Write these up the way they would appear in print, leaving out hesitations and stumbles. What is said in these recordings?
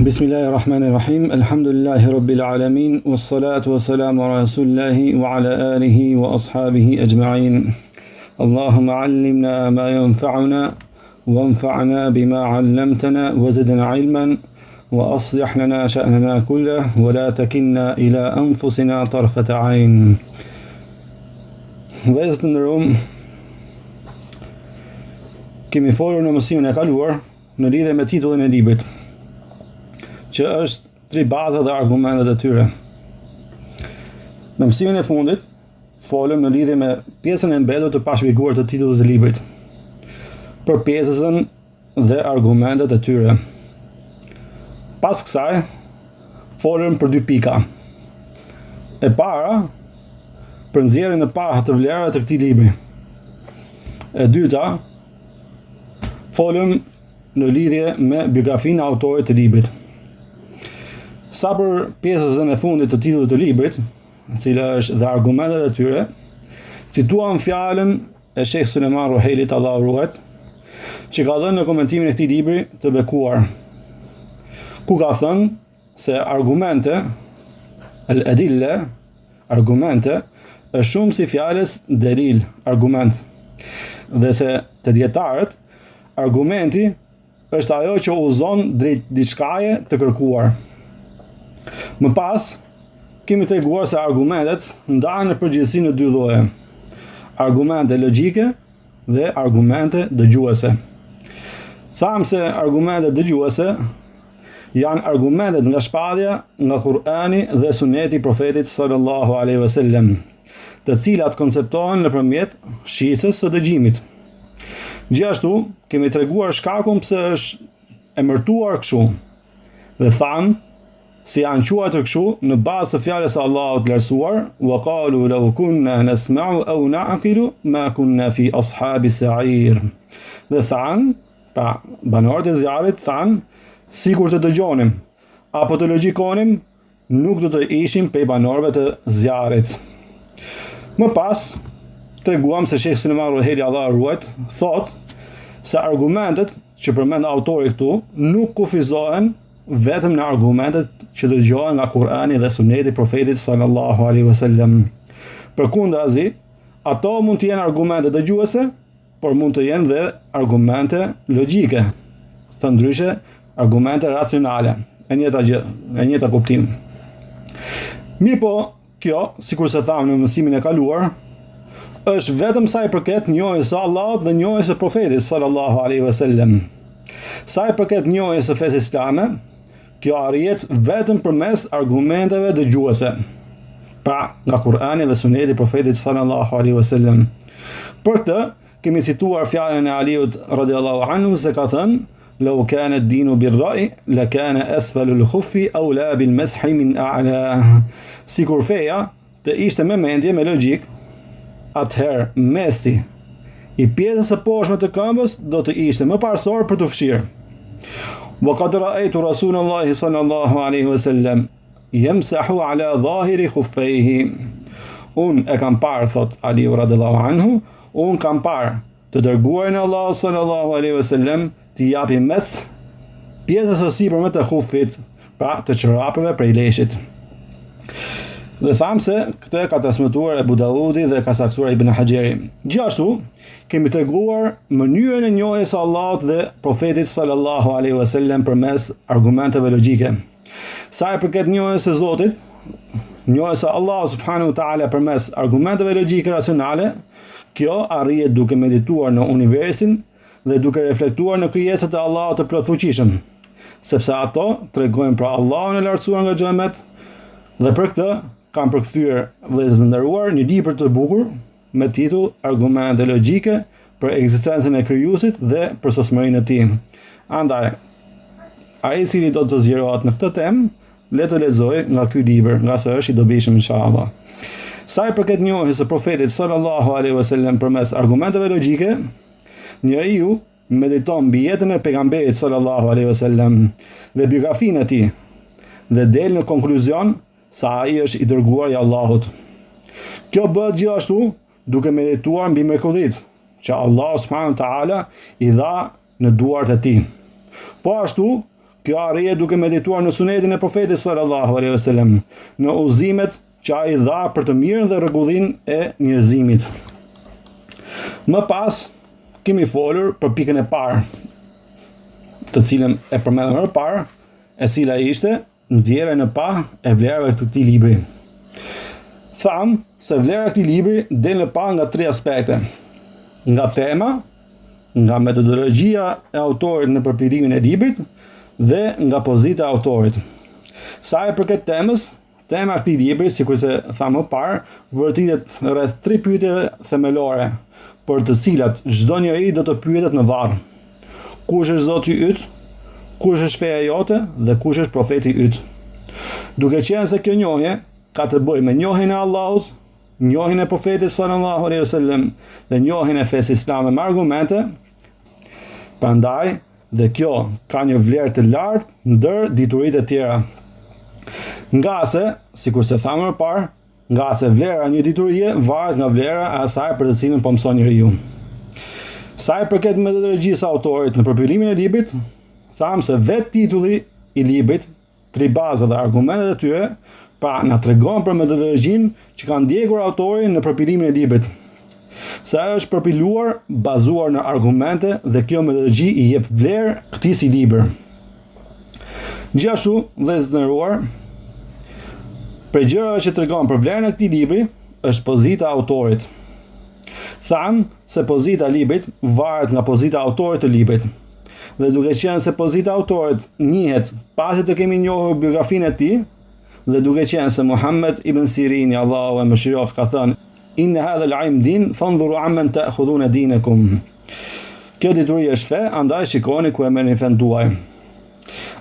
Bismillahirrahmanirrahim. Alhamdulillahi rabbil alamin wassalatu wassalamu ala rasulillahi wa ala alihi wa ashabihi ajma'in. Allahumma 'allimna ma yanfa'una wanfa'na bima 'allamtana wa zidna 'ilman wa aslih lana sha'nana kullahu wa la takilna ila anfusina tarfata 'ain. Vëllezër të nderuar, kemi folur në mësimin e kaluar në lidhje me titullin e librit, që është 3 baza dhe argumentet e tyre. Në mësimin e fundit, folëm në lidhje me pjesën e mbetur të pashpjeguar të titullit të librit, për pjesën dhe argumentet e tyre. Pas kësaj, folëm për 2 pika. E para, për nxjerrjen e parë të vlerave të këtij libri. E dyta, folëm në lidhje me biografinë e autorit të librit. Sa për pjesën e fundit të titullit të librit, e cila është dhe argumentet e tyre, cituam fjalën e Sheikh Suleiman Ruhailit, Allahu ruhet, që ka dhënë në komentimin e këtij libri të bekuar, ku ka thënë se argumente, al-adilla, argumente, është shumë si fjalës delil, argument, dhe se te dietarët, argumenti është ajo që udhëzon drejt diçkaje të kërkuar. Më pas, kemi treguar se argumentet ndahen në përgjithësi në 2 lloje: argumente logjike dhe argumente dëgjuese. Thamë se argumentet dëgjuese janë argumentet nga shpadhja nga Kur'ani dhe Suneti i Profetit sallallahu alaihi wasallam, të cilat konceptohen nëpërmjet shisës së dëgjimit. Gjithashtu, kemi treguar shkakun pse është emërtuar kështu, dhe thamë si janë quajtur kështu në bazë të fjalës së Allahut të lartësuar: wa qalu law kunna nasma'u aw na'qilu ma kunna fi ashabis sa'ir. Dhe thanë, pra banorët e zjarrit thanë, sikur të dëgjonim apo të logjikonim, nuk do të ishim prej banorëve të zjarrit. Më pas, treguam se Sheikh Suleiman Ruhaili, Allahu ruhet, thotë se argumentet që përmend autori këtu nuk kufizohen vetëm në argumentet që dëgjohen nga Kur'ani dhe Suneti i Profetit sallallahu alaihi wasallam. Përkundrazi, ato mund të jenë argumente dëgjuese, por mund të jenë dhe argumente logjike, thënë ndryshe, argumente racionale, e njëjta kuptim. Mirë po, kjo, sikur se thamë në mësimin e kaluar, është vetëm sa i përket njohjes së Allahut dhe njohjes së Profetit sallallahu alaihi wasallam. Sa i përket njohjes së fesë islame, kjo arrihet vetëm përmes argumenteve dëgjuese, pra nga Kur'ani dhe Suneti i Profetit sallallahu alaihi wasallam. Për këtë kemi cituar fjalën e Aliut radhiyallahu anhu se ka thënë: "Law kana ad-dinu bir-ra'i, la kana asfalu al-khuffi awla bil-mashi min a'la." Sikur feja të ishte me mendje, me logjik, atëherë mesi i pjesës së poshtme të këmbës do të ishte më parsor për të fshirë. Wa qad ra'aytu Rasulullahi sallallahu alaihi wasallam yamsahu ala dhahiri khuffayhi. Unë e kam parë, thot Aliu radhiyallahu anhu, unë kam parë të dërguarin e Allahut sallallahu alaihi wasallam të japi mes pjesës së sipërme të khufit, pra të çorapeve prej leshit. Dhe thamë se këtë ka transmetuar Abu Daudi dhe ka saktuar Ibn Hajeri. Gjithashtu, kemi treguar mënyrën e njohjes së Allahut dhe Profetit sallallahu alaihi wasallam përmes argumenteve logjike. Sa i përket njohjes së Zotit, njohjes së Allahut subhanahu wa taala përmes argumenteve logjike racionale, kjo arrihet duke medituar në universin dhe duke reflektuar në krijesat e Allahut të plotfuqishëm, sepse ato tregojnë për Allahun e lartësuar nga xhemet, dhe për këtë kam përkthyer, vëllezër të nderuar, një libër të bukur me titull Argumente logjike për ekzistencën e krijuesit dhe për sosmërinë e tij. Andaj, ai i cili do të zgjerohet në këtë temë, le të lexojë nga ky libër, nga se është i dobishëm inshallah. Sa i përket njohjes së Profetit sallallahu alaihi wasallam përmes argumenteve logjike, njeriu mediton mbi jetën e pejgamberit sallallahu alaihi wasallam dhe biografinë e tij, dhe del në konkluzion sa ai është i dërguar i Allahut. Kjo bëhet gjithashtu duke medituar mbi mrekullitë që Allah subhanahu wa taala i dha në duart e tij. Po ashtu, Kjo arrije duke medituar në sunetin e profetit sallallahu alaihi wasallam, në udhëzimet që ai dha për të mirën dhe rregullinë e njerëzimit. Më pas kemi folur për pikën e parë, të cilën e përmendëm më parë, e cila ishte nxjerrja në pa e vlerave të këtij libri. Tham se vlera e këtij libri del në pa nga 3 aspekte: nga tema, nga metodologjia e autorit në përpirimin e librit dhe nga pozita e autorit. Sa e përket temës, tema e këtij libri, sikurse thamë më parë, vërtetet rreth 3 pyetjeve themelore, për të cilat çdo njeri do të pyetet në varr. Kush është Zoti yt? Kush është feja jote dhe kush është profeti yt? Duke qenë se kjo njohje ka të bëjë me njohjen e Allahut, njohjen e profetit sallallahu alaihi wasallam dhe njohjen e fesë islame me argumente, prandaj dhe kjo ka një vlerë të lartë ndër dituritë e tjera. Nga se, sikurse thamë më parë, nga se vlera një diturie varet nga vlera e asaj për të cilën po mëson njeriu. Sa i përket metodologjisë së autorit në përpilimin e librit, thamë se vetë titulli i librit, 3 baza dhe argumentet e tyre, pra na tregon për metodologjinë që ka ndjekur autori në përpilimin e librit. Se ajo është përpiluar bazuar në argumente dhe kjo metodologji i jep vlerë këtij si libër. Gjithashtu, vëllezër të nderuar, për gjërave që tregon për vlerën e këtij libri është pozita e autorit. Tham se pozita e librit varet nga pozita e autorit të librit. Dhe duke qenë se pozita e autorit njihet pasi të kemi njohur biografinë e tij, dhe duke qenë se Muhammed ibn Sirini, Allahu e mëshiroft, ka thënë: "Inna hadha al-ilm din, fanzuru amman ta'khudhuna dinakum." Kjo dituri është fe, andaj shikoni ku e merrni fen tuaj.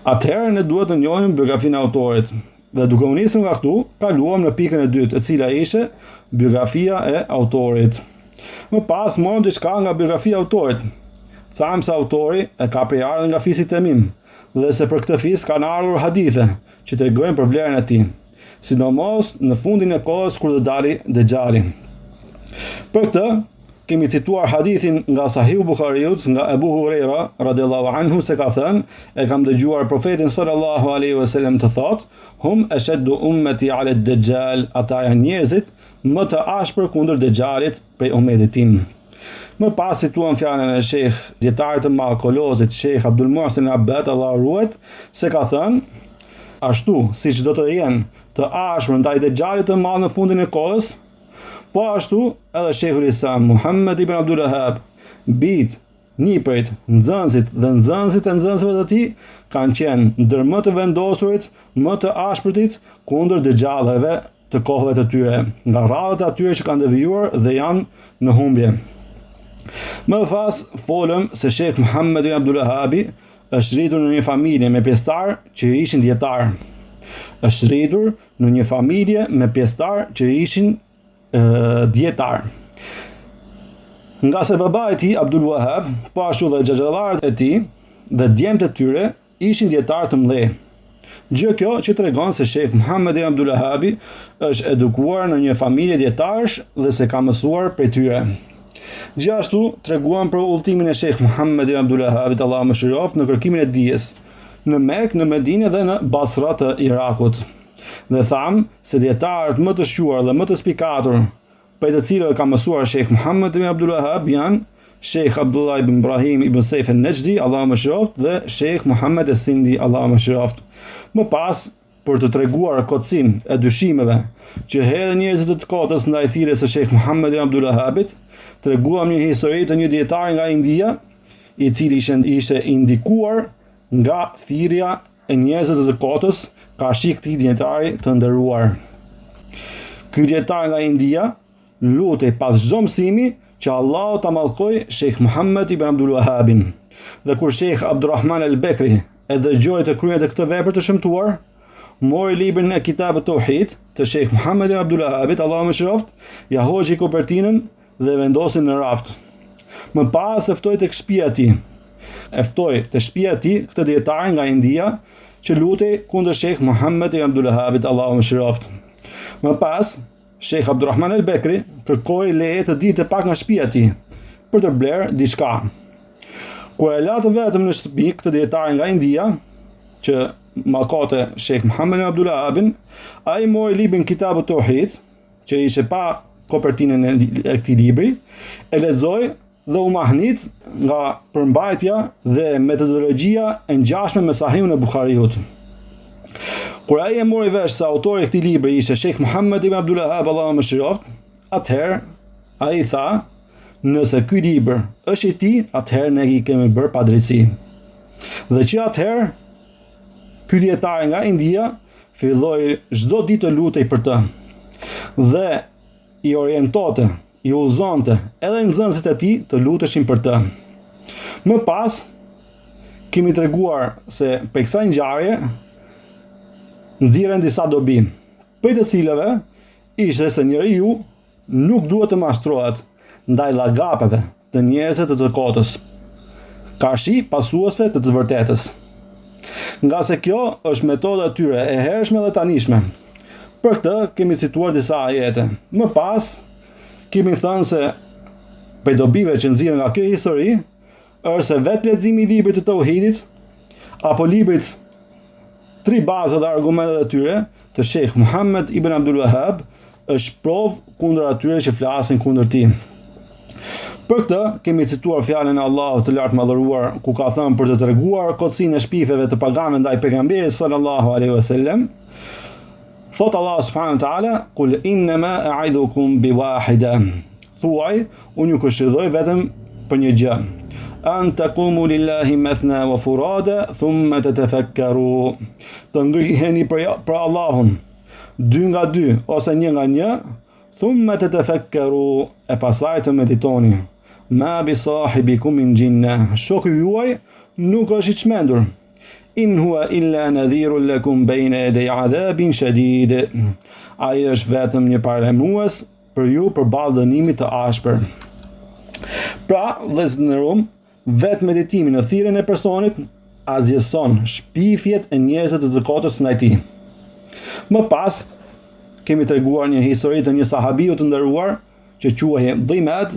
Atëherë ne duhet të njohim biografinë e autorit. Dhe duke u nisur nga këtu, kaluam në pikën e dytë, e cila ishte biografia e autorit. Më pas morëm diçka nga biografia e autorit. Thamë se autori e ka ardhur nga fisi Temim, dhe se për këtë fis kanë ardhur hadithe që tregojnë për vlerën e tij, sidomos në fundin e kohës kur do dali Dejjali. Për këtë kemi cituar hadithin nga Sahihu Buhariut nga Ebu Huraira radhiyallahu anhu, se ka thënë: "E kam dëgjuar profetin sallallahu alaihi wasallam të thotë: Hum ashaddu ummati ala ad-Dajjal", ata janë njerëzit më të ashpër kundër Dejjalit prej ummetit tim. Më pas cituam fjalën e Shejh dietarit të madh Kolozit, Shejh Abdul Muhsin Abbad, Allahu ruajt, se ka thënë: "Ashtu siç do të jenë të ashpër ndaj Dejjalit të madh në fundin e kohës, po ashtu edhe Sheikhul Islam Muhammed ibn Abdul Wahhab, bit, nipërit, nxënësit dhe nxënësit e nxënësve të tij kanë qenë ndër më të vendosurit, më të ashpërtit kundër Dejjallëve të kohëve të tyre, nga radhët e atyre që kanë devijuar dhe janë në humbje." Më pas folëm se Sheikh Muhammed ibn Abdul Wahhab është rritur në një familje me pjesëtar që ishin dietar. Është rritur në një familje me pjesëtar që ishin dietar. Nga se baba e tij Abdul Wahhab, po ashtu dhe xhaxhallarët e tij dhe djemtë e tyre ishin dietar të mëdhenj. Gjë kjo që tregon se Sheikh Muhammed ibn Abdul Wahhab është edukuar në një familje dietarësh dhe se ka mësuar prej tyre. Gjithashtu treguam për udhëtimin e Sheikh Muhammed ibn Abdul Wahhab, Allahu mëshiroft, në kërkimin e dijes në Mekë, në Medinë dhe në Basra të Irakut. Dhe tham se dietarët më të shquar dhe më të spikatur prej të cilëve ka mësuar Sheikh Muhammed ibn Abdul Wahhab janë Sheikh Abdullah ibn Ibrahim ibn Saif al-Najdi, Allahu mëshiroft, dhe Sheikh Muhammed al-Sindi, Allahu mëshiroft. Më pas, për të treguar kotësinë e dyshimeve që hedhin njerëzit të kotës ndaj thirrjes së Sheikh Muhammed ibn Abdul Wahhabit, treguam një histori të një dietari nga India, i cili ishte indikuar nga thirrja e njerëzve të kotës, ka shik këtij dietari të nderuar. Ky dietar nga India lutej pas çdo mësimi që Allahu ta mallkoj Sheikh Muhammed ibn Abdul Wahhabin. Dhe kur Sheikh Abdurrahman al-Bekri e dëgjoi të kryente këtë vepër të shëmtuar, mori librin e Kitab at-Tauhid të Sheikh Muhammed ibn Abdul Wahhabit, Allahu mëshiroft, ja hoqi kopertinën dhe vendosi në raft. Më pas e ftoi tek shtëpia e tij. E ftoi te shtëpia e tij këtë dietar nga India që lutej kundër Sheikh Muhammed ibn Abdul Wahhabit, Allahu mëshiroft. Më pas Sheikh Abdurrahman al-Bekri kërkoi leje të dilte pak nga shtëpia e tij për të blerë diçka. Kur e la të vetëm në shtëpi këtë dietar nga India, që mallkate Sheikh Muhammed ibn Abdul Wahhabin, ai mori librin Kitabut Tauhid, që ishte pa kopertinën e këtij libri, e lexoi dhe u mahnit nga përmbajtja dhe metodologjia e ngjashme me Sahihun e Buhariut. Kur ai e mori vesh se autori i këtij libri ishte Sheikh Muhammed ibn Abdul Wahhab, Allahu më shëroft, atëherë ai tha, nëse ky libër është i tij, atëherë ne i kemi bërë padrejtësi. Dhe që atëherë ky dietar nga India filloi çdo ditë të lutej për të. Dhe i orientonte, i udhëzonte edhe nxënësit e tij të luteshin për të. Më pas kemi treguar se për kësaj ngjarje nxirren disa dobi, për të cilave ishte se njeriu nuk duhet të mashtrohet ndaj llagapeve të njerëzve të kotës, kashi pasuesve të të vërtetës. Nga se kjo është metoda e tyre e hershme dhe tanishme. Për këtë kemi cituar disa ajete. Më pas kemi thënë se për dobive që nxirren nga kjo histori është se vetë leximi i librit të Tauhidit apo librit 3 baza dhe argumentet e tyre të Sheikh Muhammed ibn Abdul Wahhab është provë kundër atyre që flasin kundër tij. Për këtë kemi cituar fjalën e Allahut të lartë madhëruar ku ka thënë për të treguar kotësinë e shpifeve të paganëve ndaj pejgamberit sallallahu alaihi wasallam. Thot Allah subhanahu wa taala, "Qul innama a'idhukum biwahida." Thuaj, unë ju këshilloj vetëm për një gjë. An taqumu lillahi mathna wa furada thumma tatafakkaru. Të ngriheni për Allahun 2 nga 2 ose 1 nga 1, thumma tatafakkaru, e pasaj të meditoni. Ma bi sahibikum min jinna. Shoku juaj nuk është i çmendur. In huwa illa nadhirun lakum bayna yaday adhabin shadid. Ai është vetëm një paralajmërues për ju përballë dënimit të ashpër. Pra, vëllezër në Rum, vetë meditimi në thirrjen e personit azjeson shpifjet e njerëzve të kotës ndaj tij. Më pas kemi treguar një histori të një sahabiu të nderuar që quhej Dhimed,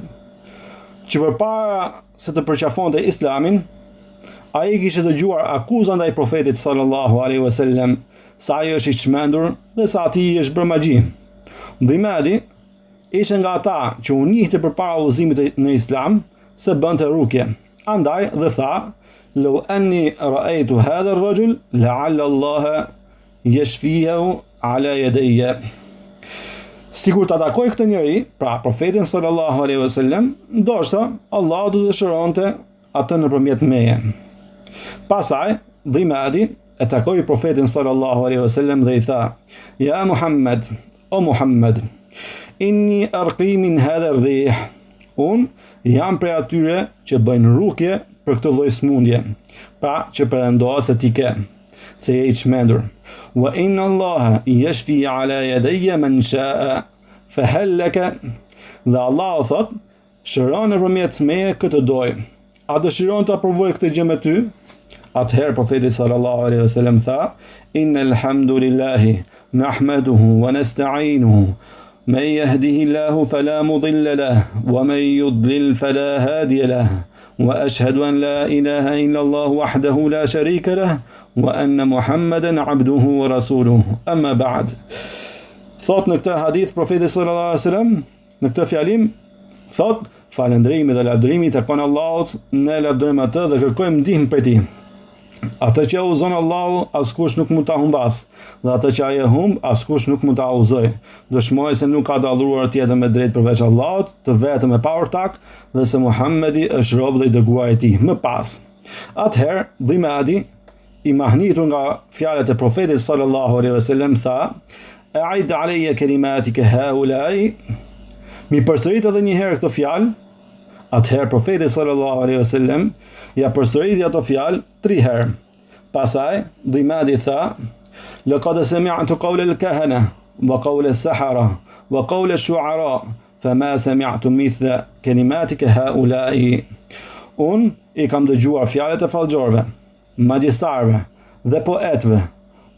që përpara se të përqafonte Islamin, ai kishte dëgjuar akuza ndaj profetit sallallahu alaihi wasallam se ai është i çmendur dhe se atij është bërë magji. Dhimedi ishte nga ata që u njihte përpara udhëzimit në Islam se bënte rukje. Andaj dhe tha, "Law anni ra'aytu hadha ar-rajul la'alla Allah yashfihu ala yadayya." Sikur ta takoj këtë njeri, pra profetin sallallahu alaihi wasallam, ndoshta Allah do të dëshironte atë nëpërmjet meje. Pasaj, Dhimedi e takoi profetin sallallahu alaihi wasallam dhe I tha, "Ya Muhammad, o Muhammad, inni arqi min hadha ar-rih." Unë jam prej atyre që bëjnë rukje për këtë lloj smundje, pra që pretendohet se ti ke, se je I çmendur. Wa inna Allaha yashfi ala yadayya man sha'a fa hal laka. Dhe Allah thot, shëron nëpërmjet meje këtë doj. A dëshiron të aprovoj këtë gjë me ty? Atëherë profeti sallallahu alaihi wasallam tha, "Innal hamdulillahi nahmaduhu wa nasta'inuhu. من يهده الله فلا مضل له ومن يضلل فلا هادي له وأشهد أن لا إله إلا الله وحده لا شريك له وأن محمدا عبده ورسوله أما بعد." Thot në këtë hadith profeti sallallahu alaihi wasallam, në këtë fjalim, thot, falëndrimi dhe lavdërimi takon Allahut, ne lavdërojmë atë dhe kërkojmë ndihmë prej tij. Atë që udhëzon Allahu, askush nuk mund ta humbas, dhe atë që ai e humb, askush nuk mund ta udhëzoj. Dëshmoj se nuk ka të adhuruar tjetër me drejt përveç Allahut, të vetëm e pa ortak, dhe se Muhamedi është rob dhe I dërguar I tij. Më pas, atëherë Dhimedi, I mahnitur nga fjalët e profetit sallallahu alaihi wasallam, tha, "A'id alayya kalimatika haula'i." Mi përsërit edhe një herë këtë fjalë. Atëherë profeti sallallahu alaihi wasallam ja përsëriti ato fjalë 3 herë. Pastaj Dhimedi tha, "Laqad sami'tu qawla al-kahana wa qawla as-sahara wa qawla ash-shu'ara fama sami'tu mithla kalimatika haula'i." Unë I kam dëgjuar fjalët e fallxorëve, magjistarëve dhe poetëve,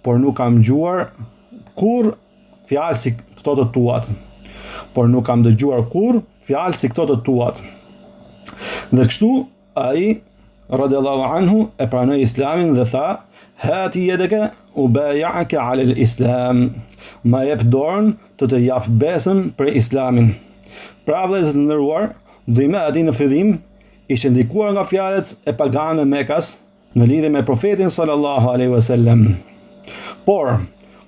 por nuk kam dëgjuar kur fjalë si këto të tuat. Dhe kështu ai radiallahu anhu e pranoi Islamin dhe tha, hati yedaka ubay'aka 'ala al-islam. Ma jep dorën të jap besën për Islamin. Pra vëllezër të nderuar, dhimati në fillim ishte ndikuar nga fjalët e paganëve në Mekas në lidhje me profetin sallallahu alaihi wasallam. Por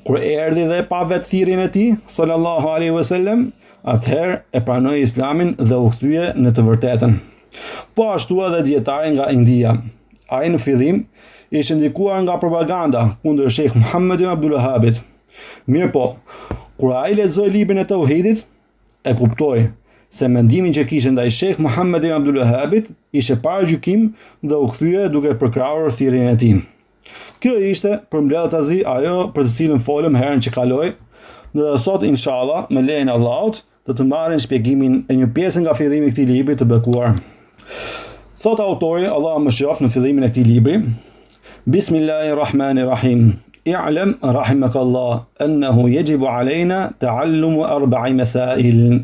kur erdhi dhe pa vetë thirrjen e tij sallallahu alaihi wasallam, atëherë e pranoi Islamin dhe u kthye në të vërtetën. Po ashtu edhe dietari nga India. Ai në fillim ishte ndikuar nga propaganda kundër Sheikh Muhammad ibn Abdul Wahhabit. Mirë po, kur ai lexoi librin e Tauhidit, e kuptoi se mendimin që kishte ndaj Sheikh Muhammad ibn Abdul Wahhabit ishte paragjykim dhe u kthye duke përkrahur thirrjen e tij. Kjo ishte përmbledhtazi ajo për të cilën folëm herën që kaloi, dhe sot inshallah me lejen e Allahut do të marrim shpjegimin e një pjesë nga fillimi i këtij libri të bekuar. Thot autori, Allah më shëroft, në fillimin e këtij libri: Bismillahirrahmanirrahim. I'lam rahimakallah annahu yajibu alayna ta'allumu arba'i masail.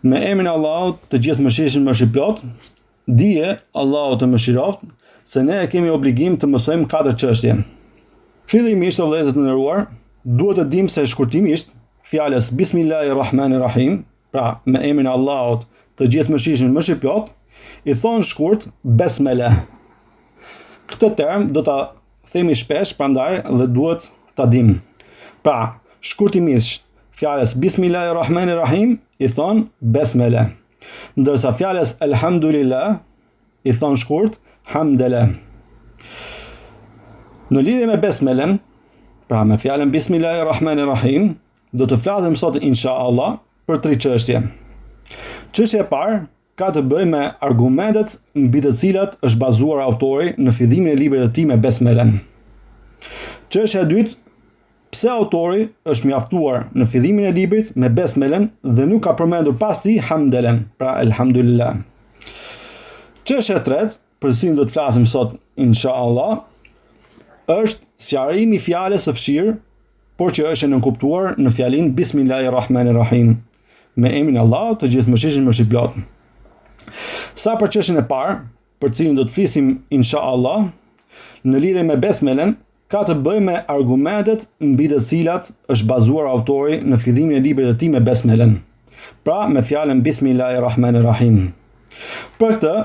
Me emrin e Allahut, të gjithë mëshirshëm mëshirëplot, dije Allahu të mëshiroft se ne kemi obligim të mësojmë 4 çështje. Fillimisht, o vëllezër të nderuar, duhet të dimë se shkurtimisht fjalës Bismillahirrahmanirrahim, pra me emrin e Allahut, të gjithë mëshirshëm mëshirëplot, i thon shkurt besmele. Këtë term do ta themi shpesh, prandaj dhe duhet ta dim. Pra, shkurtimisht fjalës Bismillahirrahmanirrahim i thon besmele, ndërsa fjalës Elhamdulillah i thon shkurt hamdele. Në lidhje me besmelen, pra me fjalën Bismillahirrahmanirrahim, do të flasim sot inshallah për 3 çështje. Çështja e parë ka të bëjë me argumentet mbi të cilat është bazuar autori në fillimin e librit të tij me besmelen. Çështja e dytë, pse autori është mjaftuar në fillimin e librit me besmelen dhe nuk ka përmendur pas tij hamdelen, pra elhamdulillah. Çështja e tretë, për cilën do të flasim sot inshallah, është sqarimi i fjalës së fshirë, por që është e nënkuptuar në fjalinë Bismillahirrahmanirrahim, me emrin e Allahut të gjithëmëshirshëm mëshirëplot. Sa për çështjen e parë, për cilën do të flisim inshallah, në lidhje me besmelen, ka të bëjë me argumentet mbi të cilat është bazuar autori në fillimin e librit të tij me besmelen, pra me fjalën Bismillahirrahmanirrahim. Për këtë,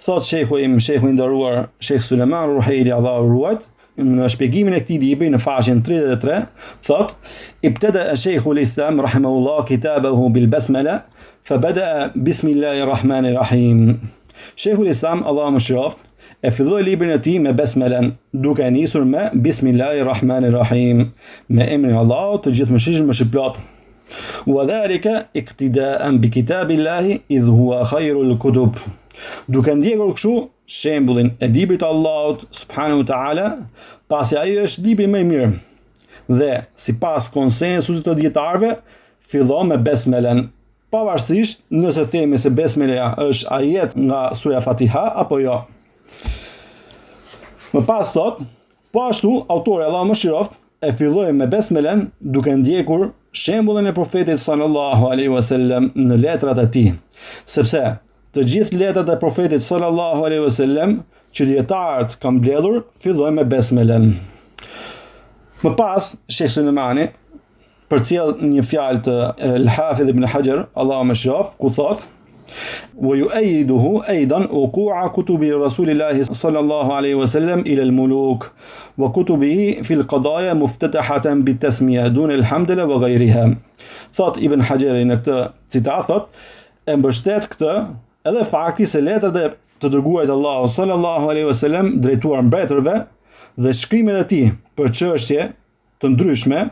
thot shejhu i nderuar Sheikh Sulejman Ruhaili, Allahu ruajt, në shpjegimin e këtij libri në faqen 33, thot: Ibtada Sheikhul Islam rahimahullah kitabahu bil basmala, fabada Bismillahirrahmanirrahim. Sheikhul Islam, Allahu mëshiroft, e filloi librin e tij me besmelen, duke nisur me Bismillahirrahmanirrahim, me emrin e Allahut të gjithëmëshirshëm mëshirëplot. Wa dhalika iqtida'an bi kitabillahi idh huwa khairul kutub. Duke ndjekur kështu shembullin e librit të Allahut subhanahu wa taala, pasi ai është libri më i mirë. Dhe sipas konsensusit të dietarëve, fillon me besmelen, pavarësisht nëse themi se besmeleja është ajet nga sura Fatiha apo jo. Më pas thot, po ashtu autori, Allah mëshiroft, e filloi me besmelen duke ndjekur shembullin e profetit sallallahu alaihi wasallam në letrat e tij, sepse të gjithë letrat e profetit sallallahu alaihi wasallam që dietarët kanë mbledhur fillojnë me besmelen. Më pas, Sheikh Sulejmani përcjell një fjalë të Al-Hafidh ibn Hajar, Allahu mëshiroft, ku thot: ويؤيده أيضا وقوع كتب رسول الله صلى الله عليه وسلم إلى الملوك وكتبه في القضايا مفتتحة بالتسمية دون الحمد لله وغيرها. Thot Ibn Hajari në këtë citat, thot, e mbështet këtë edhe fakti se letrat e të dërguarit Allahu sallallahu alaihi wasallam drejtuar mbretërve dhe shkrimet e tij për çështje të ndryshme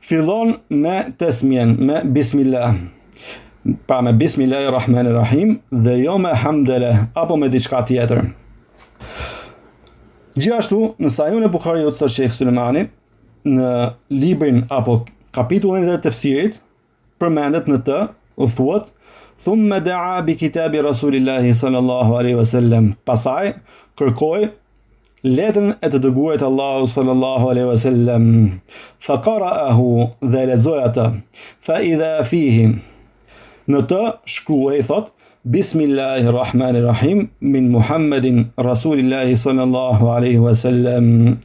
fillon me tesmien, me bismillah. Pa me Bismillahirrahmanirrahim dhe jo me hamdele apo me diçka tjetër. Gjithashtu, në Sahihun e Buhariut, thot Sheikh Sulejmani, në librin apo kapitullin e tefsirit, përmendet në të, u thuhet: "Thumma da'a bi kitabi Rasulillahi sallallahu alaihi wasallam." Pastaj kërkoi letrën e të dërguarit Allahu sallallahu alaihi wasallam. Fa qara'ahu, dhe lexoi atë. Fa idha fihi, në të shkruaj, thot, Bismillahirrahmanirrahim min Muhammedin Rasulillahi sallallahu alaihi wasallam.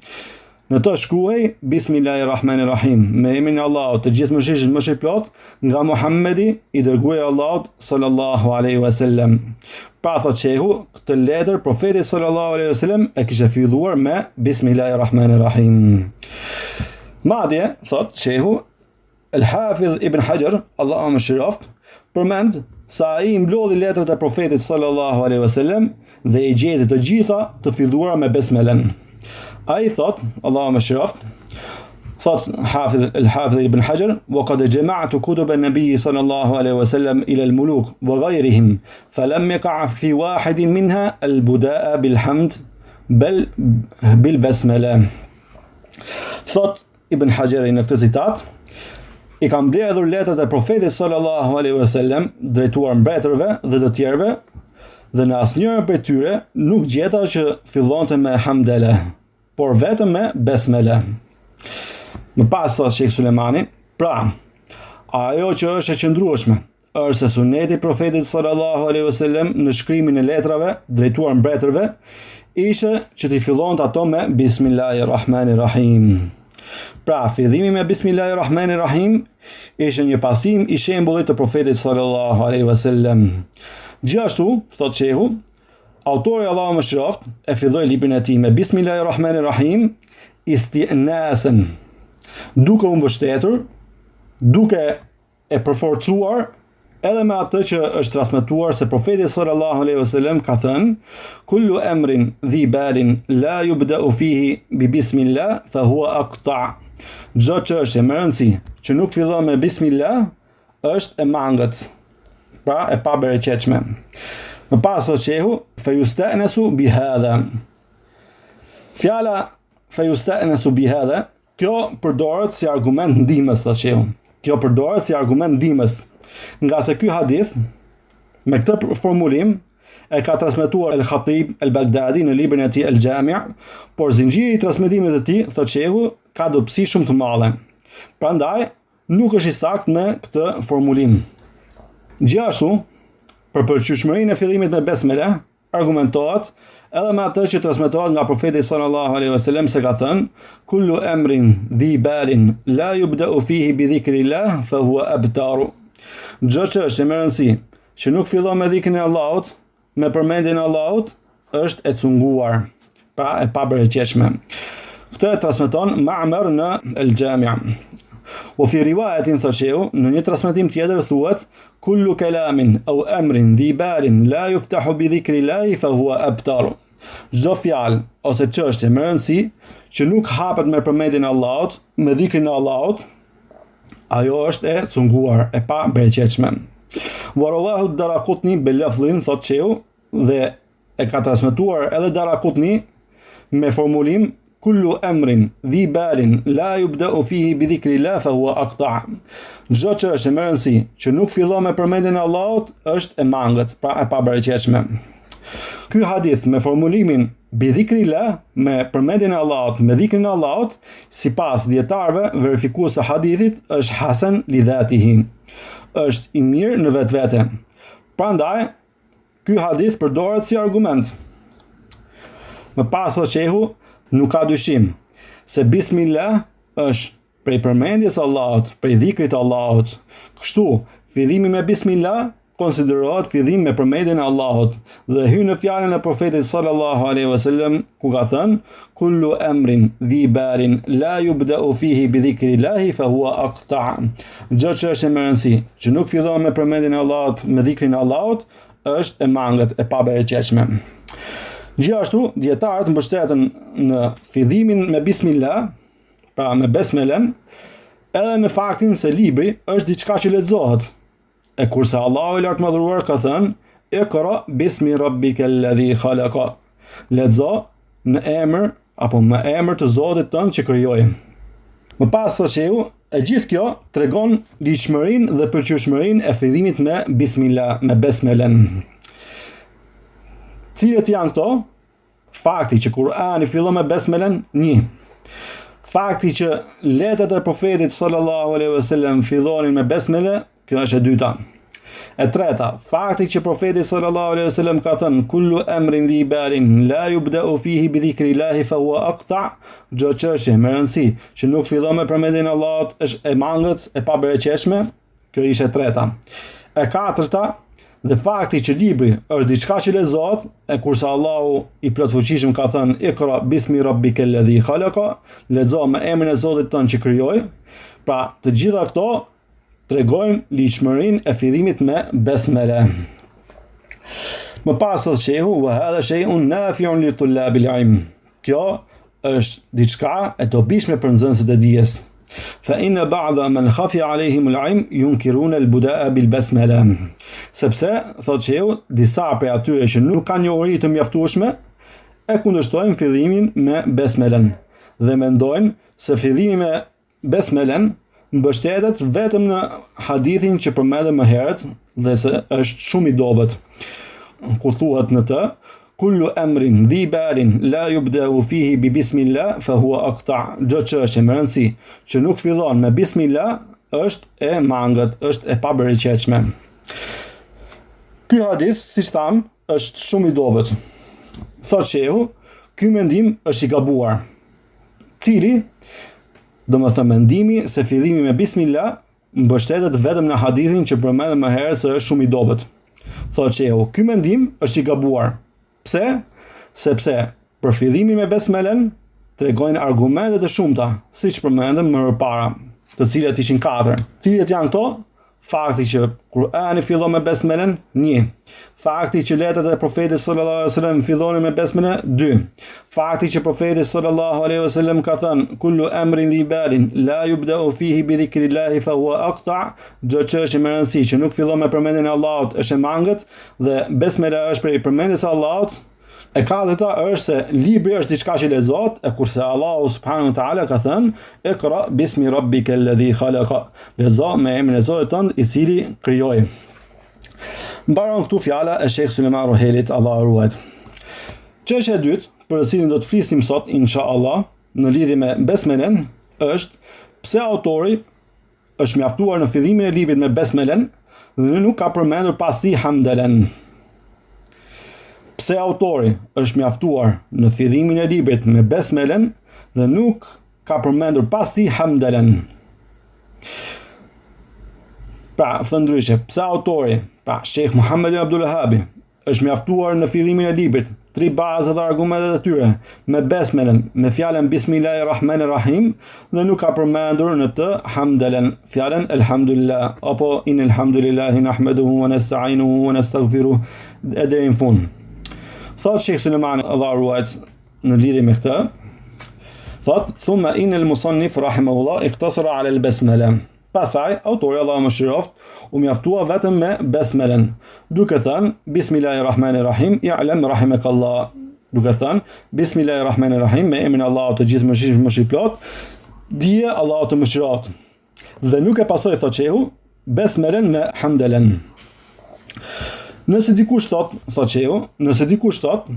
Në të shkruaj Bismillahirrahmanirrahim, me emrin e Allahut, të gjithë mëshirshëm më shpejt, nga Muhammedi, i dërguari i Allahut sallallahu alaihi wasallam. Pa thot shehu, këtë letër profeti sallallahu alaihi wasallam e kishte filluar me Bismillahirrahmanirrahim. Madje thot shehu El-Hafidh Ibn Hajar, Allahu më shëroft, përmend sa ai mblodhi letrat e profetit sallallahu alaihi wasallam dhe i gjeti të gjitha të filluara me besmelen. Ai thot, Allahu më shëroft, thot El-Hafidh Ibn Hajar, وقد جمعت كتب النبي صلى الله عليه وسلم إلى الملوك وغيرهم فلم يقع في واحد منها البداء بالحمد بل بالبسملة. Thot Ibn Hajari në këtë citat, i kam mbledhur letrat e profetit sallallahu alaihi wasallam drejtuar mbretërve dhe të tjerëve, dhe në asnjërin prej tyre nuk gjeta që fillonte me hamdele, por vetëm me besmele. Më pas thot Sheikh Sulemani, pra, ajo që është e qëndrueshme është se suneti i profetit sallallahu alaihi wasallam në shkrimin e letrave drejtuar mbretërve ishte që t'i fillonte ato me Bismillahirrahmanirrahim. Pra, fillimi me Bismillahirrahmanirrahim ishte një pasim i shembullit të profetit sallallahu alaihi wasallam. Gjithashtu, thot shehu, autori Allahu më shëroft e filloi librin e tij me Bismillahirrahmanirrahim istinasan, duke u mbështetur, duke e përforcuar edhe me atë që është transmetuar se profeti sallallahu alaihi wasallam ka thënë: kullu amrin dhi balin la yubda'u fihi bi bismillah fa huwa aqta'. Çdo çështje me rëndësi që nuk fillon me bismillah është e mangët, pra e pabereqetshme. Më pas thot shehu, fa yusta'nasu bi hadha. Fjala fa yusta'nasu bi hadha, kjo përdoret si argument ndihmës, thot shehu. Kjo përdoret si argument ndihmës, nga se ky hadith me këtë formulim e ka transmetuar El-Khatib El-Baghdadi në librin e tij El-Jami', por zinxhiri i transmetimit të tij, thot shehu, ka dobësi shumë të mëdha. Prandaj nuk është i saktë me këtë formulim. Gjithashtu, për përgjithshmërinë e fillimit me besmele, argumentohet edhe me atë që transmetohet nga profeti sallallahu alaihi wasallam se ka thënë: kullu amrin dhi balin la yubda'u fihi bi dhikrillah fa huwa abtaru. Çdo çështje me rëndësi që nuk fillon me dhikrin e Allahut, me përmendjen e Allahut, është e cunguar, pra e pabereqetshme. Këtë e transmeton Ma'mar në El-Jami'. O fi riwayatin thot shehu, në një transmetim tjetër thuhet: kullu kalamin aw amrin dhi balin la yuftahu bi dhikrillahi fa huwa abtaru. Çdo fjalë ose çështje me rëndësi që nuk hapet me përmendjen e Allahut, me dhikrin e Allahut, ajo është e cunguar, e pabereqetshme. Wa rawahu ad-Daraqutni bil lafdhin, thot shehu, dhe e ka transmetuar edhe Daraqutni me formulim: kullu amrin dhi balin la yubda'u fihi bi dhikrillah fa huwa aqta'. Çdo çështje me rëndësi që nuk fillon me përmendjen e Allahut është e mangët, pra e pabereqetshme. Ky hadith me formulimin bi dhikrillah, me përmendjen e Allahut, me dhikrin e Allahut, sipas dietarëve, verifikues të hadithit është hasan li dhatihi, është i mirë në vetvete. Prandaj ky hadith përdoret si argument. Më pas thot shehu, nuk ka dyshim se bismillah është prej përmendjes së Allahut, prej dhikrit të Allahut. Kështu, fillimi me bismillah konsiderohet fillim me përmendjen e Allahut dhe hyn në fjalën e profetit sallallahu alaihi wasallam ku ka thënë: kullu amrin dhi balin la yubda'u fihi bi dhikrillahi fa huwa aqta'. Çdo çështje me rëndësi që nuk fillon me përmendjen e Allahut, me dhikrin e Allahut, është e mangët, e pabereqetshme. Gjithashtu, dietarët mbështeten në fillimin me bismillah, pra me besmelen, edhe në faktin se libri është diçka që lexohet. E kurse Allahu i lartë madhëruar ka thënë: iqra bismi rabbikal ladhi khalaqa. Lexo në emër apo me emër të Zotit tënd që krijoi. Më pas thot shehu, e gjithë kjo tregon ligjshmërinë dhe pëlqyeshmërinë e fillimit me bismillah, me besmelen. Cilët janë këto? Fakti që Kur'ani fillon me besmelen, 1. Fakti që letrat e profetit sallallahu alaihi wasallam fillonin me besmele, kjo është e dyta. E treta, fakti që profeti sallallahu alaihi wasallam ka thënë kullu amrin dhi balin la yubda'u fihi bi dhikrillahi fa huwa aqta', çdo çështje me rëndësi që nuk fillon me përmendjen e Allahut është e mangët, e pabereqeshme. Kjo ishte e treta. E katërta, dhe fakti që libri është diçka që lexohet, e kurse Allahu i plotfuqishëm ka thënë Iqra bismi rabbikal ladhi khalaqa, lexo me emrin e Zotit tënd që krijoi. Pra, të gjitha këto tregojnë ligjshmërinë e fillimit me besmele. Më pas thotë shehu, wa hadha shay'un nafi'un li tullabil ilm. Kjo është diçka e dobishme për nxënësit e dijes. Fa inna ba'da man khafi alayhim al-ilm yunkiruna al-buda'a bil basmala. Sepse thotë shehu, disa prej atyre që nuk kanë njohuri të mjaftueshme e kundërshtojnë fillimin me besmelen dhe mendojnë se fillimi me besmelen mbështetet vetëm në hadithin që përmendëm më herët dhe se është shumë i dobët. Kur thuhet në të, kullu amrin dhi balin la yubda'u fihi bi bismillah fa huwa aqta', çdo çështje me rëndësi që nuk fillon me bismillah është e mangët, është e pabereqeshme. Ky hadith, siç tham, është shumë i dobët. Thotë shehu, ky mendim është i gabuar. Cili? Do më thënë mendimi se fillimi me bismillah mbështetet vetëm në hadithin që përmendëm më herët se është shumë i dobët. Thotë shehu, ky mendim është i gabuar. Pse? Sepse për fillimin me besmelen tregojnë argumente të shumta, siç përmendëm më parë, të cilat ishin 4. Cilat janë këto? Fakti që Kur'ani fillon me besmelen, 1. Fakti që letrat e profetit sallallahu alaihi wasallam fillonin me besmele, 2. Fakti që profeti sallallahu alaihi wasallam ka thënë kullu amrin dhi balin la yubda'u fihi bi dhikrillahi fa huwa aqta', çdo çështje me rëndësi që nuk fillon me përmendjen e Allahut është e mangët dhe besmela është prej përmendjes së Allahut. E katërta është se libri është diçka që lexohet, e kurse Allahu subhanahu wa taala ka thënë Iqra bismi rabbikal ladhi khalaqa, lezo me emrin e Zotit tënd i cili krijoi. Mbaron këtu fjala e Sheikh Sulejman Rohelit, Allahu ruajt. Çështja e dytë, për të cilën do të flisim sot inshallah në lidhje me besmelen, është pse autori është mjaftuar në fillimin e librit me besmelen dhe nuk ka përmendur pasi hamdalen. Pse autori është mjaftuar në fillimin e librit me besmelen dhe nuk ka përmendur pasi hamdalen. Pra, thënë ndryshe, pse autori, pra Sheikh Muhammed ibn Abdul Wahhab, është mjaftuar në fillimin e librit 3 baza dhe argumentet e tyre me besmelen, me fjalën Bismillahirrahmanirrahim dhe nuk ka përmendur në të hamdalen, fjalën Elhamdulillah apo innal hamdulillahi nahmaduhu wa nasta'inuhu wa nastaghfiruh deri në fund. Thot Sheikh Sulejman, Allahu ruajt, në lidhje me këtë, thot thumma innal musannif rahimahullah iktasara ala al-basmala. Pastaj autori, Allahu mëshiroft, u mjaftua vetëm me besmelen, duke thënë Bismillahirrahmanirrahim, i'lam rahimakallah. Duke thënë Bismillahirrahmanirrahim, me emrin e Allahut të gjithë mëshirëplot, dije Allahu të mëshiroft. Dhe nuk e pasoi, thotë shehu, besmelen me hamdalen. Nëse dikush thot, thotë shehu, nëse dikush thot,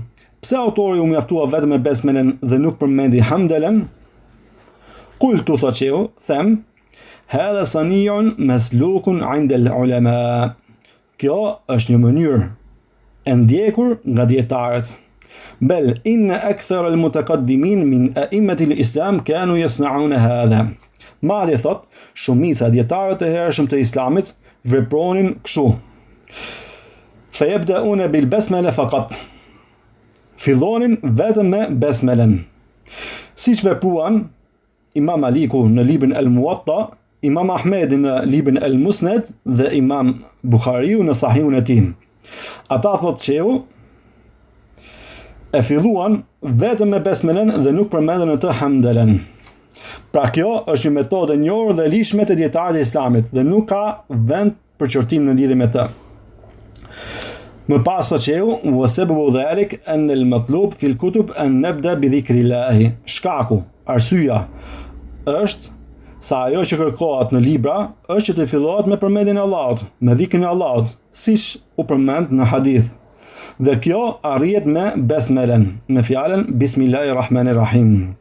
pse autori u mjaftua vetëm me besmelen dhe nuk përmendi hamdalen? Qultu, thotë shehu, them hadha saniyun maslukun 'inda al-ulama. Kjo është një mënyrë e ndjekur nga dietarët. Bel inna akthar al-mutaqaddimin min a'immati al-islam kanu yasna'una hadha. Madje thot, shumica dietarët e hershëm të islamit vepronin kështu. Fayabda'una bil basmala faqat. Fillonin vetëm me besmelen. Siç vepruan Imam Maliku në librin al-Muwatta, Imam Ahmedi në librin al-Musnad dhe Imam Buhariu në Sahihun e tij. Ata thotë shehu e filluan vetëm me besmelen dhe nuk përmendën në të hamdalen. Pra kjo është një metodë e njohur dhe lishme të dietarëve të Islamit dhe nuk ka vend për qortim në lidhje me të. Më pas thotë shehu wa sababu dhalik an al-matlub fi al-kutub an nabda bi dhikrillah. Shkaku, arsyeja është sa ajo që kërkohet në libra është që të fillohet me përmendjen e Allahut, me dhikrin e Allahut, siç u përmend në hadith. Dhe kjo arrihet me besmelen, me fjalën Bismillahirrahmanirrahim.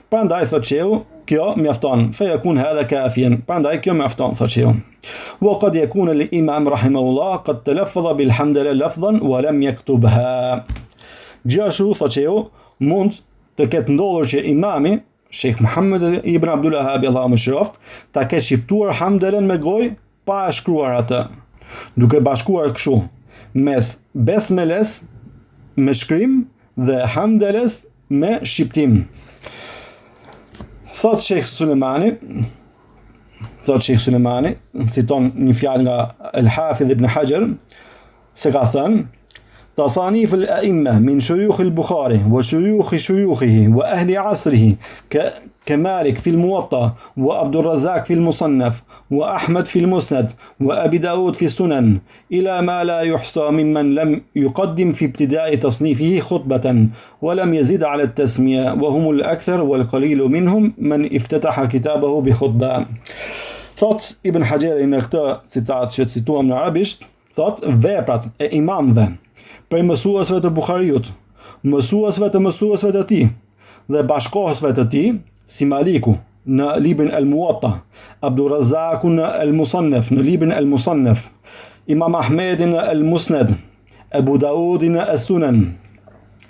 Prandaj thotë shehu, kjo mjafton, fe yakun hadha kafiyan, prandaj kjo mjafton, thotë shehu. Wa qad yakun al-imam rahimahullah qad talaffadha bilhamdulillah lafdhan wa lam yaktubha. Gjithashtu, thotë shehu, mund të ketë ndodhur që imami Sheikh Muhammad ibn Abdul Wahhab Allahu mëshiroft ta ketë shqiptuar hamdelen me gojë pa e shkruar atë, duke bashkuar kështu mes besmeles me shkrim dhe hamdeles me shqiptim. Thot Sheikh Sulemani, citon një fjalë nga Al-Hafidh ibn Hajar, se ka thënë: تصانيف الأئمة من شيوخ البخاري وشيوخ شيوخه وأهل عصره كمالك في الموطأ وعبد الرزاق في المصنف وأحمد في المسند وأبي داود في السنن إلى ما لا يحصى ممن لم يقدم في ابتداء تصنيفه خطبة ولم يزد على التسمية وهم الأكثر والقليل منهم من افتتح كتابه بخطبة. Thot Ibn Hajeri në këtë citat që cituam në arabisht, thot veprat e imamëve prej mësuesve të Buhariut, mësuesve të tij dhe bashkohësve të tij, si Maliku në librin Al-Muwatta, Abdur Razaku në Al-Musannaf, në librin Al-Musannaf, Imam Ahmedi në Al-Musnad, Abu Daudi në As-Sunan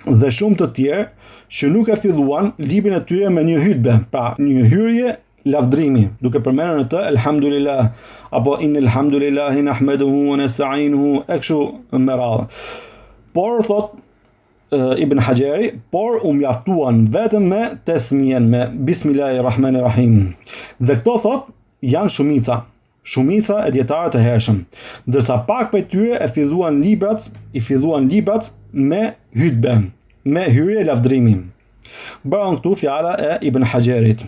dhe shumë të tjerë që nuk e filluan librin e tyre me një hutbe, pra një hyrje lavdrimi, duke përmendur në të Elhamdulillah apo innal hamdulillahi nahmaduhu wa nasta'inuhu e kështu me radhë. Por, thot Ibn Hajeri, por mjaftuan vetëm me tesmien, me Bismillahirrahmanirrahim. Dhe këto, thot, janë shumica e dietarëve të hershëm, ndërsa pak prej tyre i filluan librat me hutbe, me hyrje lavdrimi. Bëron këtu fjala e Ibn Hajerit.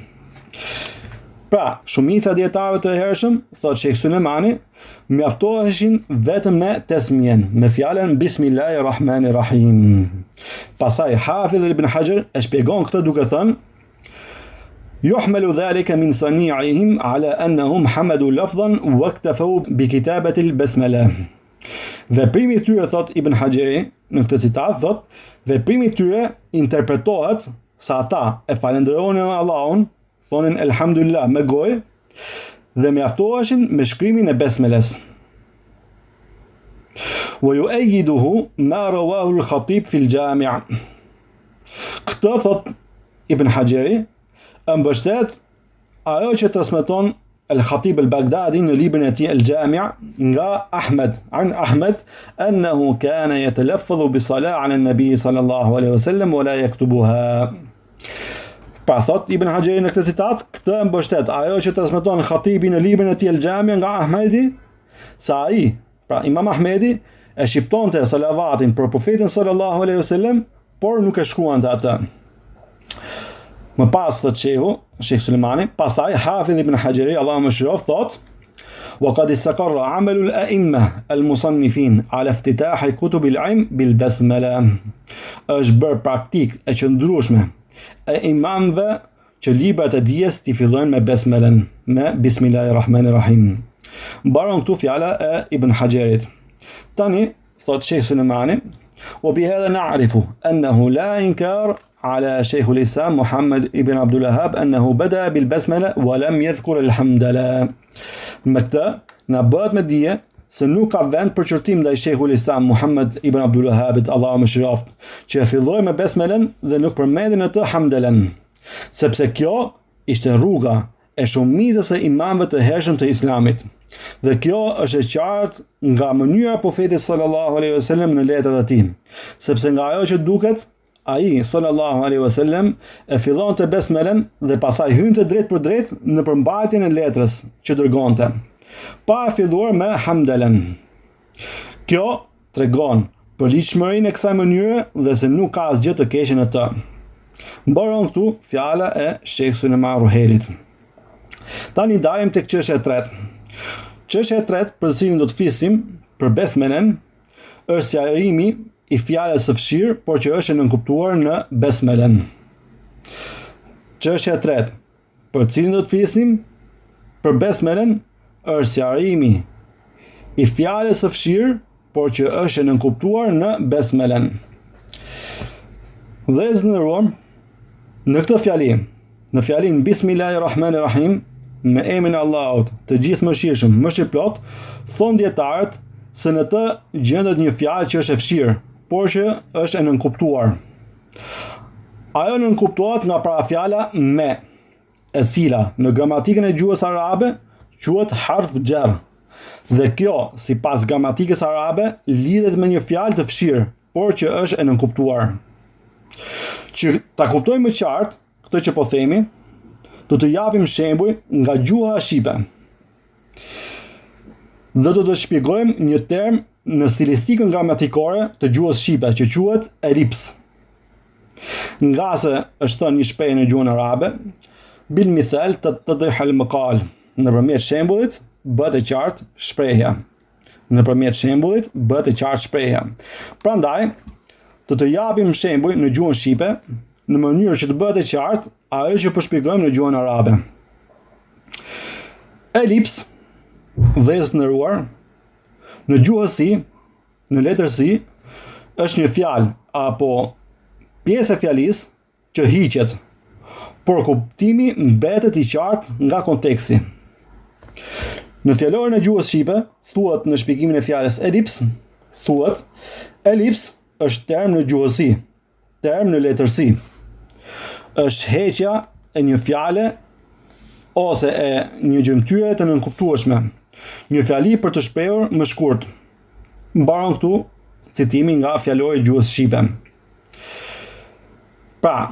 Pra, shumica dietarëve të hershëm, thot Sheikh Sulemani, mjaftoheshin vetëm me tesmien, me fjalën Bismillahirrahmanirrahim. Pastaj Hafidh ibn Hajar e shpjegon këtë duke thënë: yuhmalu dhalika min sani'ihim ala annahum hamadu lafdhan wa iktafu bi kitabati al-basmala. Veprimi i tyre, thot Ibn Hajeri në këtë citat, thot veprimi i tyre interpretohet sa ata e falenderonin Allahun, thonin elhamdulillah me gojë dhe mjaftoheshin me shkrimin e besmeles. Wa yu'ayyiduhu ma rawahu al-Khatib fi al-Jami'. Këtë, thot Ibn Hajeri, mbështet ajo që transmeton Al-Khatib al-Baghdadi në librin e tij Al-Jami' nga Ahmed, an Ahmed, annahu kana yatalaffadhu bi salah 'ala an-nabi sallallahu alaihi wasallam wa la yaktubuha. Pra, thot Ibn Hajeri në këtë citat, këtë mbështet ajo që transmeton Khatibi në librin e tij Al-Jami' nga Ahmedi, sa ai, pra Imam Ahmedi, e shqiptonte salavatin për profetin sallallahu alaihi wasallam, por nuk e shkruante atë. Më pas, thot Sheikh Sulemani, pastaj Hafidh ibn Hajeri, Allahu mëshiroft, thot: وقد استقر عمل الأئمة المصنفين على افتتاح كتب العلم بالبسملة. Është bërë praktik e qëndrueshme e imamëve që librat e dijes t'i fillojnë me besmelen, me Bismillahirrahmanirrahim. Mbaron këtu fjala e Ibn Hajerit. Tani, thot Sheikh Sulemani, وبهذا نعرف أنه لا إنكار على شيخ الإسلام محمد ابن عبد الوهاب أنه بدأ بالبسملة ولم يذكر الحمد لله. Me këtë, na bëhet me dije se nuk ka vend për qërtim ndaj Sheikhul Islam Muhammad ibn Abdul Wahhabit, Allahu mëshiroft, që e filloi me besmelen dhe nuk përmendi në të hamdelen, sepse kjo ishte rruga e shumicës e imamëve të hershëm të Islamit. Dhe kjo është e qartë nga mënyra e profetit sallallahu alaihi wasallam në letrat e tij, sepse nga ajo që duket, ai sallallahu alaihi wasallam e fillonte besmelen dhe pastaj hynte drejt për drejt në përmbajtjen e letrës që dërgonte, pa e filluar me hamdelen. Kjo tregon për ligjshmërinë e kësaj mënyre dhe se nuk ka asgjë të keqe në të. Mbaron këtu fjala e Sheikh Suleiman Ruhelit. Tani dalim tek çështja e tretë. Çështja e tretë për cilën do të flisim për besmelen është sqarimi i fjalës së fshirë, por që është e nënkuptuar në besmelen. Çështja e tretë për cilën do të flisim për besmelen është sqarimi i fjalës së fshirë, por që është e nënkuptuar në besmelen. Vëllezër, në këtë fjali në fjalin Bismillahirrahmanirrahim, me emrin e Allahut, të gjithëmëshirshëm, mëshirëplot, thon dietarët se në të gjendet një fjalë që është e fshirë, por që është e nënkuptuar. Ajo nënkuptohet nga parafjala me, e cila në gramatikën e gjuhës arabe quhet harf jar. Dhe kjo, sipas gramatikës arabe, lidhet me një fjalë të fshirë, por që është e nënkuptuar. Që ta kuptojmë më qartë këtë që po themi, do të japim shembuj nga gjuha shqipe. Dhe do të shpjegojmë një term në stilistikën gramatikore të gjuhës shqipe që quhet elips. Nga se është thënë një shprehje në gjuhën arabe, bil mithal tattadih al maqal, nëpërmjet shembullit bëhet e qartë shprehja. Nëpërmjet shembullit bëhet e qartë shprehja. Prandaj, do të japim shembuj në gjuhën shqipe në mënyrë që të bëhet e qartë ajo që po shpjegojmë në gjuhën arabe. Elips, vëllezër të nderuar, në gjuhën si, në letër si, është një fjalë apo pjesë e fjalisë që hiqet, por kuptimi mbetet i qartë nga konteksti. Në fjalorin e gjuhës shqipe, thuhet në shpjegimin e fjalës elips, thuhet elips është term në gjuhësi, term në letërsi. Është heqja e një fjale ose e një gjymtyre të nënkuptueshme, një fjali për të shprehur më shkurt. Mbaron këtu citimi nga fjalori i gjuhës shqipe. Pra,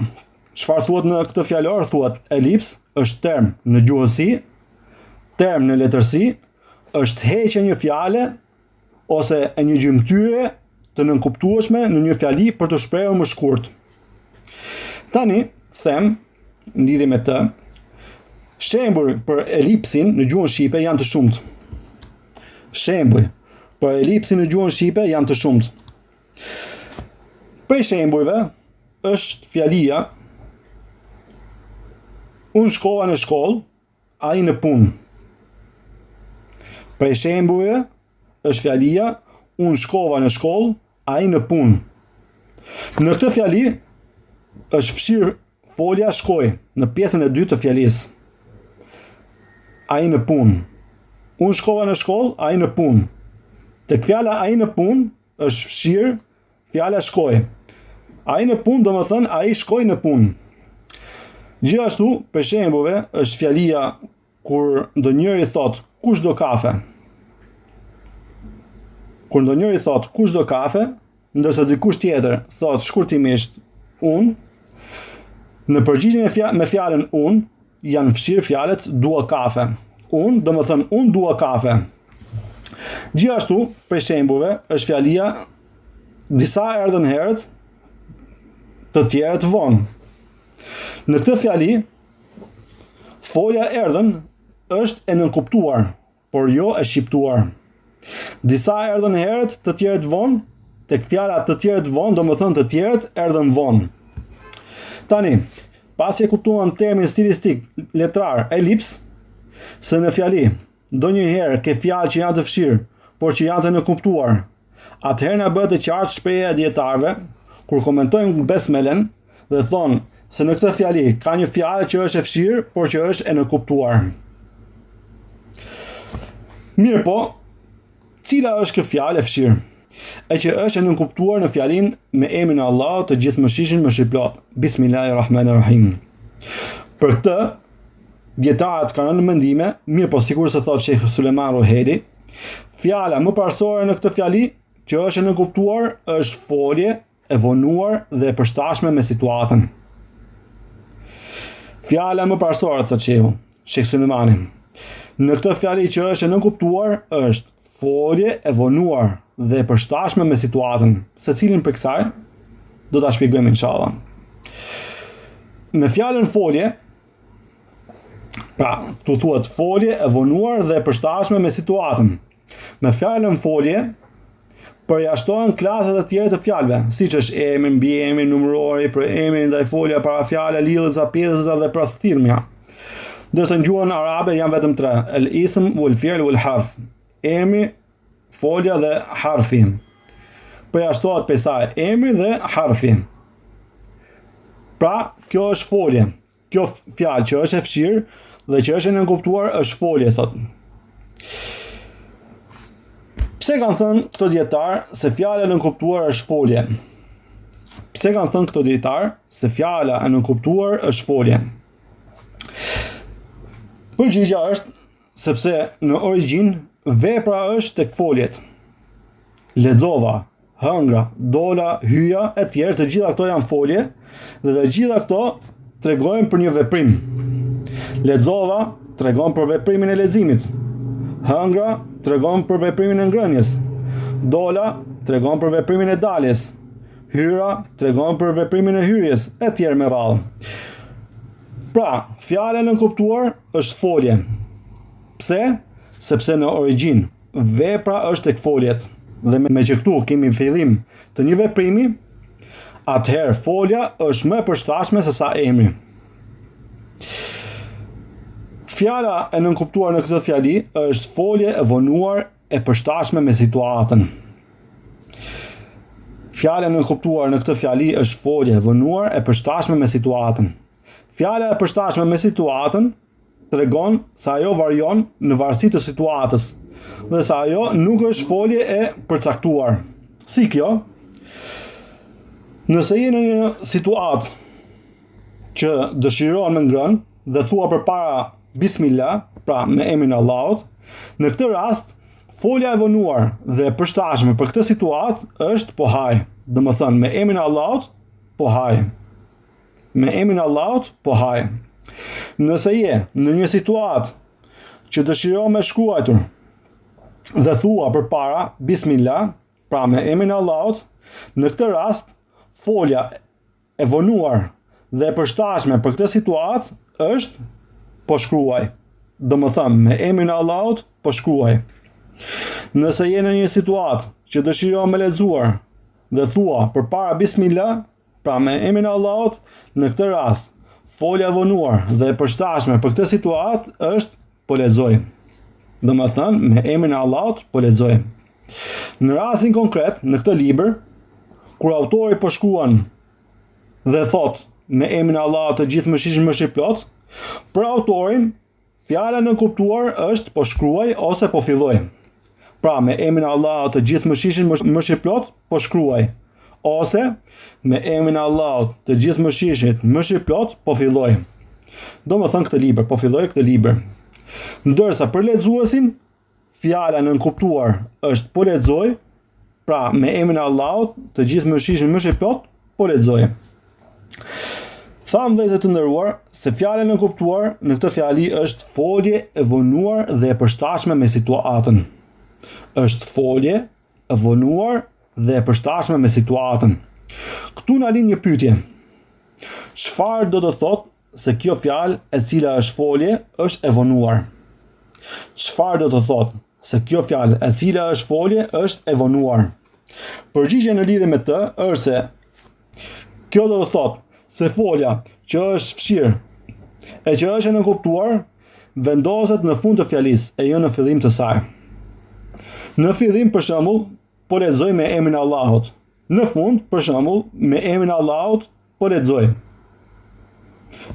çfarë thuhet në këtë fjalor? Thuhet elips është term në gjuhësi, term në letërsi, është heqja një fjale ose e një gjymtyre të nënkuptueshme në një fjali për të shprehur më shkurt. Tani, them, në lidhje me të, shembuj për elipsin në gjuhën shqipe janë të shumtë. Shembuj për elipsin në gjuhën shqipe janë të shumtë. Prej shembujve është fjalia unë shkova në shkollë, ai në punë. Prej shembujve është fjalia unë shkova në shkollë, ai në punë. Në këtë fjali është fshirë folja shkoj në pjesën e dytë të fjalisë. Ai në punë. Unë shkova në shkollë, ai në punë. Tek fjala ai në punë është fshirë fjala shkoj. Ai në punë do më thënë ai shkoj në punë. Gjithashtu, për shembujve, është fjalia kur ndonjëri thot kush do kafe. Kur ndonjëri thot kush do kafe, ndërsa dikush tjetër thot shkurtimisht unë, në përgjigjen me fjalën unë janë fshirë fjalët dua kafe. Unë do më thënë unë dua kafe. Gjithashtu, për shembujve, është fjalia disa erdhën herët, të tjerët vonë. Në këtë fjali, folja erdhën është e nënkuptuar, por jo e shqiptuar. Disa erdhën herët, të tjerët vonë, tek fjala të tjerët vonë, do më thënë të tjerët erdhën vonë. Tani, pasi e kuptuan termin stilistik letrar elips, se në fjali, ndonjëherë ke fjalë që janë të fshirë, por që janë të nënkuptuar, atëherë na bëhet e qartë shprehja e dietarëve kur komentojnë besmelen dhe thonë se në këtë fjali ka një fjalë që është e fshirë, por që është e nënkuptuar. Mirë po, cila është kjo fjalë e fshirë? E që është e nënkuptuar në fjalin me emrin e Allahut të gjithëmëshirshëm mëshirëplot. Bismillahirrahmanirrahim. Për këtë, dietarët kanë rënë në mendime, mirë po sikur se thot Sheikh Suleiman Roheli, fjala më parsorë në këtë fjali që është e nënkuptuar është folje e vonuar dhe e përshtatshme me situatën. Fjala më parsorë, thot Sheikh Suleimani, në këtë fjali që është e nënkuptuar është folje e vonuar dhe e përshtatshme me situatën, se cilin për kësaj do ta shpjegojmë inshallah. Me fjalën folje, pra, tu thuhet folje e vonuar dhe e përshtatshme me situatën. Me fjalën folje përjashtohen klasat e tjera të fjalëve, siç është emri, mbiemri, numërori, emri ndaj folja, parafjala, lidhësa, pjesësa dhe prasthirmja. Ndërsa në gjuhën arabe janë vetëm tre: el ism, wal fi'l, wal harf. Emri, folja dhe harfi. Përjashtohet prej saj emri dhe harfi. Pra, kjo është folje. kjo fjalë që është e fshirë dhe që është e nënkuptuar është folje, thot. Pse kanë thënë këto dietar se fjala e nënkuptuar është folje? Pse kanë thënë këto dietar se fjala e nënkuptuar është folje? Përgjigjja është sepse në origjinë vepra është tek foljet. Lexova, hëngra, dola, hyja e tjerë, të gjitha këto janë folje dhe të gjitha këto tregojnë për një veprim. Lexova tregon për veprimin e leximit. Hëngra tregon për veprimin e ngrënies. Dola tregon për veprimin e daljes. Hyra tregon për veprimin e hyrjes, e tjerë me radhë. Pra, fjala e nënkuptuar është folje. Pse? Sepse në origjinë vepra është tek foljet. Dhe me që këtu kemi fillim të një veprimi, atëherë folja është më e përshtatshme se sa emri. Fjala e nënkuptuar në këtë fjali është folje e vonuar e përshtatshme me situatën. Fjala e nënkuptuar në këtë fjali është folje e vonuar e përshtatshme me situatën. Fjala e përshtatshme me situatën tregon se ajo varion në varësi të situatës dhe se ajo nuk është folje e përcaktuar. Si kjo? Nëse je në një situatë që dëshiron me ngrënë dhe thua përpara Bismillah, pra me emrin e Allahut, në këtë rast folja e vonuar dhe e përshtatshme për këtë situatë është po haj. Domethënë me emrin e Allahut po haj. Me emrin e Allahut po haj. Nëse je në një situatë që dëshiron me shkruajtur dhe thua përpara Bismillah, pra me emrin e Allahut, në këtë rast folja e vonuar dhe e përshtatshme për këtë situatë është po shkruaj. Domethënë me emrin e Allahut po shkruaj. Nëse je në një situatë që dëshiron me lexuar dhe thua përpara Bismillah, pra me emrin e Allahut, në këtë rast folja e vonuar dhe e përshtatshme për këtë situatë është po lexoj. Domethënë me emrin e Allahut po lexoj. Në rastin konkret, në këtë libër, kur autori po shkruan dhe thot me emrin e Allahut të gjithë mëshirshëm mëshirëplot, për autorin fjala nënkuptuar është po shkruaj ose po filloj. Pra me emrin e Allahut të gjithë mëshirshëm mëshirëplot po shkruaj, ose me emrin e Allahut të gjithë mëshirshëm mëshirëplot po filloj. Domethënë këtë libër, po filloj këtë libër. Ndërsa për lexuesin, fjala nënkuptuar është po lexoj, pra me emrin e Allahut të gjithë mëshirshëm mëshirëplot po lexoj. Tham vëllezër të nderuar se fjala e nënkuptuar në këtë fjali është folje e vonuar dhe e përshtatshme me situatën. Është folje e vonuar dhe e përshtatshme me situatën. Këtu na lin një pyetje. Çfarë do të thotë se kjo fjalë e cila është folje është e vonuar? Çfarë do të thotë se kjo fjalë e cila është folje është e vonuar? Përgjigjja në lidhje me të është se kjo do të thotë se folja që është fshirë e që është e nënkuptuar vendoset në fund të fjalisë e jo në fillim të saj. Në fillim, për shembull, po lexoj me emrin e Allahut. Në fund, për shembull, me emrin e Allahut po lexoj.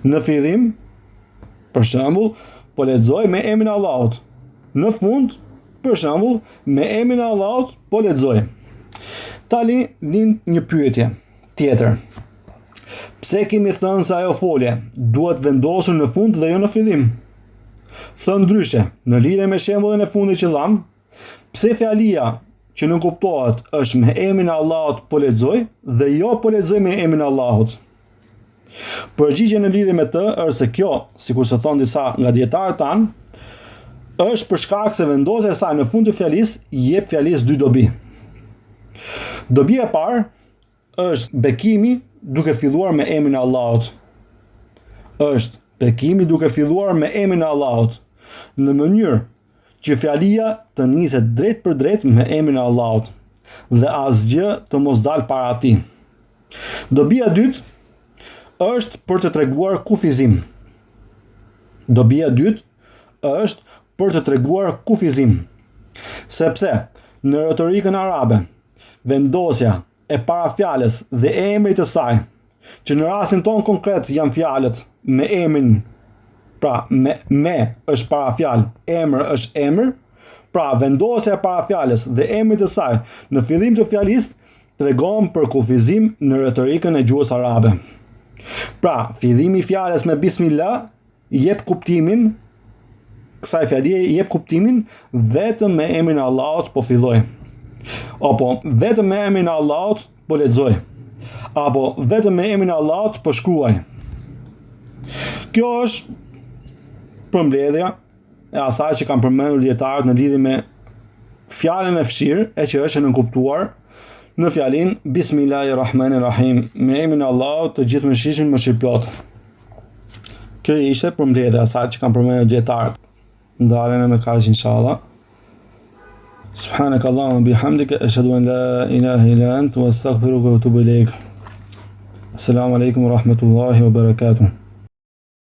Në fillim, për shembull, po lexoj me emrin e Allahut. Në fund, për shembull, me emrin e Allahut po lexoj. Tani lind një pyetje tjetër. Pse kemi thënë se ajo folje duhet vendosur në fund dhe jo në fillim? Thënë ndryshe, në lidhje me shembullin e fundit që dham, pse fjalia që nënkuptohet është me emrin e Allahut po lexoj dhe jo po lexoj me emrin e Allahut? Përgjigjja në lidhje me të është se kjo, sikur se thon disa nga dietarët tan, është për shkak se vendosja e saj në fund të fjalisë jep fjalisë dy dobi. Dobia e parë është bekimi duke filluar me emrin e Allahut. Është bekimi duke filluar me emrin e Allahut, në mënyrë që fjalia të niset drejt për drejt me emrin e Allahut dhe asgjë të mos dalë para tij. Dobia e dytë është për të treguar kufizim. Dobia e dytë është për të treguar kufizim. Sepse në retorikën arabe, vendosja e parafjalës dhe emrit të saj, që në rastin ton konkret janë fjalët me emrin, pra me është para fjalë, emër është emër, pra vendosja e para fjalës dhe emrit të saj në fillim të fjalisë tregon për kufizim në retorikën e gjuhës arabe. Pra, fillimi i fjalës me bismillah jep kuptimin, kësaj fjalie jep kuptimin vetëm me emrin e Allahut po filloj. Apo vetëm me emrin e Allahut po lexoj. Apo vetëm me emrin e Allahut po shkruaj. Kjo është përmbledhja e asaj që kanë përmendur dietarët në lidhje me fjalën e fshirë e që është e nënkuptuar në fjalin Bismillahirrahmanirrahim, me emrin e Allahut të gjithëmshirshëm mëshirëplot. Kjo ishte përmbledhja e asaj që kanë përmendur dietarët. Ndalen me kaq inshallah. Subhanakallahumma bihamdika ashhadu an la ilaha illa anta wa astaghfiruka wa atubu ilaik. Assalamu alaikum wa rahmatullahi wa barakatuh.